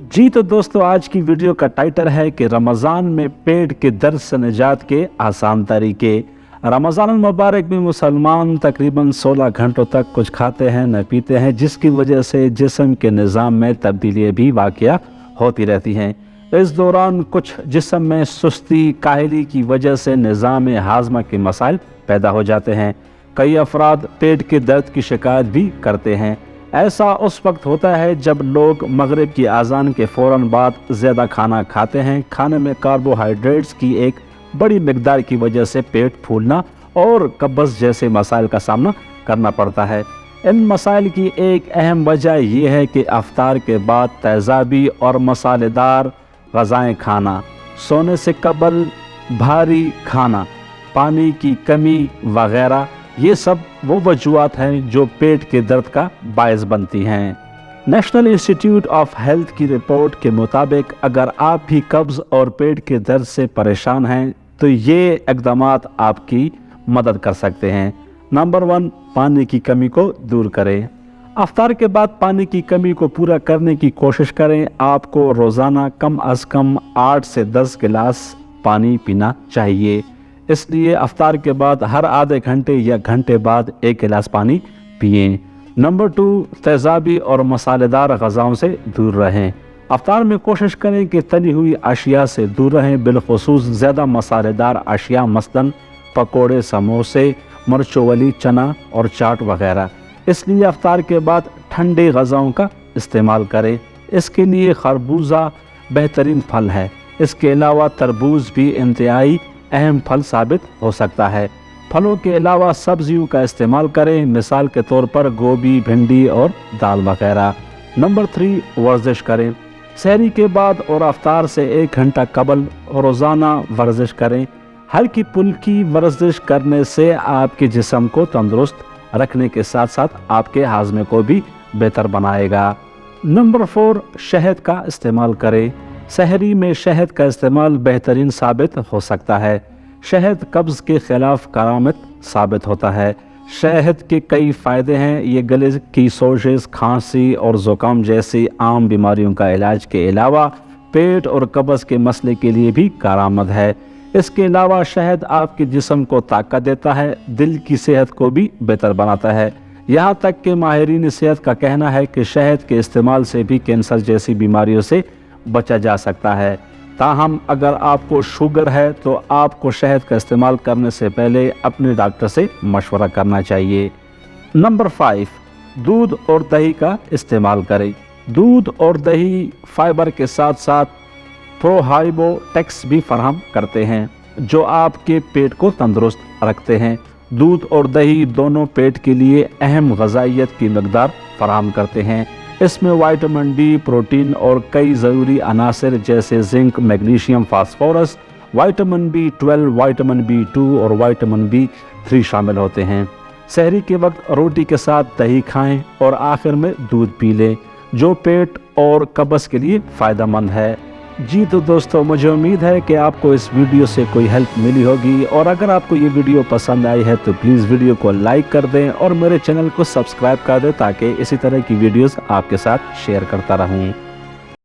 जी तो दोस्तों, आज की वीडियो का टाइटल है कि रमज़ान में पेट के दर्द से निजात के आसान तरीके। रमज़ान मुबारक में मुसलमान तकरीबन 16 घंटों तक कुछ खाते हैं न पीते हैं, जिसकी वजह से जिस्म के निज़ाम में तब्दीलियाँ भी वाक़या होती रहती हैं। इस दौरान कुछ जिस्म में सुस्ती काहली की वजह से निज़ाम हाज़मा के मसाइल पैदा हो जाते हैं। कई अफराद पेट के दर्द की शिकायत भी करते हैं। ऐसा उस वक्त होता है जब लोग मगरिब की आज़ान के फ़ौरन बाद ज़्यादा खाना खाते हैं। खाने में कार्बोहाइड्रेट्स की एक बड़ी मिकदार की वजह से पेट फूलना और कब्ज़ जैसे मसाइल का सामना करना पड़ता है। इन मसाइल की एक अहम वजह यह है कि अफ्तार के बाद तेज़ाबी और मसालेदार ग़ज़ाएँ खाना, सोने से कबल भारी खाना, पानी की कमी वगैरह, ये सब वो वजूहात हैं जो पेट के दर्द का बायस बनती हैं। नेशनल इंस्टीट्यूट ऑफ हेल्थ की रिपोर्ट के मुताबिक अगर आप भी कब्ज़ और पेट के दर्द से परेशान हैं तो ये इक़दामात आपकी मदद कर सकते हैं। नंबर 1, पानी की कमी को दूर करें। अफ्तार के बाद पानी की कमी को पूरा करने की कोशिश करें। आपको रोज़ाना कम अज़ कम 8 से 10 गिलास पानी पीना चाहिए। इसलिए अफ्तार के बाद हर आधे घंटे या घंटे बाद 1 गिलास पानी पिएं। नंबर 2, तेज़ाबी और मसालेदार ग़ज़ाओं से दूर रहें। अफ्तार में कोशिश करें कि तली हुई अशिया से दूर रहें, बिलखुसूस ज़्यादा मसालेदार अशिया मसलन पकोड़े, समोसे, मिर्चों वाली चना और चाट वगैरह। इसलिए अफ्तार के बाद ठंडे ग़ज़ाओं का इस्तेमाल करें। इसके लिए खरबूजा बेहतरीन फल है। इसके अलावा तरबूज भी इंतहाई अहम फल साबित हो सकता है। फलों के अलावा सब्जियों का इस्तेमाल करें, मिसाल के तौर पर गोभी, भिंडी और दाल वगैरह। नंबर 3, वर्जिश करें। सहरी के बाद और अफ्तार से 1 घंटा कबल रोज़ाना वर्जिश करें। हल्की फुल्की वर्जिश करने से आपके जिस्म को तंदुरुस्त रखने के साथ साथ आपके हाज़मे को भी बेहतर बनाएगा। नंबर 4, शहद का इस्तेमाल करें। सहरी में शहद का इस्तेमाल बेहतरीन साबित हो सकता है। शहद कब्ज़ के ख़िलाफ़ करामत साबित होता है। शहद के कई फ़ायदे हैं। ये गले की सोजिश, खांसी और ज़ुकाम जैसी आम बीमारियों का इलाज के अलावा पेट और कब्ज़ के मसले के लिए भी कारआमद है। इसके अलावा शहद आपके जिस्म को ताकत देता है, दिल की सेहत को भी बेहतर बनाता है। यहाँ तक कि माहिरीन सेहत का कहना है कि शहद के इस्तेमाल से भी कैंसर जैसी बीमारियों से बचा जा सकता है। ताहम अगर आपको शुगर है तो आपको शहद का इस्तेमाल करने से पहले अपने डॉक्टर से मशवरा करना चाहिए। नंबर 5, दूध और दही का इस्तेमाल करें। दूध और दही फाइबर के साथ साथ प्रोहाइबोटिक्स भी फराहम करते हैं जो आपके पेट को तंदुरुस्त रखते हैं। दूध और दही दोनों पेट के लिए अहम ग़ज़ाइयत की मकदार फराहम करते हैं। इसमें विटामिन डी, प्रोटीन और कई ज़रूरी अनासर जैसे zinc, magnesium, phosphorus, vitamin B12, vitamin B2 और विटामिन B3 शामिल होते हैं। सहरी के वक्त रोटी के साथ दही खाएं और आखिर में दूध पी लें, जो पेट और कब्ज़ के लिए फ़ायदेमंद है। जी तो दोस्तों, मुझे उम्मीद है कि आपको इस वीडियो से कोई हेल्प मिली होगी, और अगर आपको ये वीडियो पसंद आई है तो प्लीज़ वीडियो को लाइक कर दें और मेरे चैनल को सब्सक्राइब कर दें ताकि इसी तरह की वीडियोस आपके साथ शेयर करता रहूं।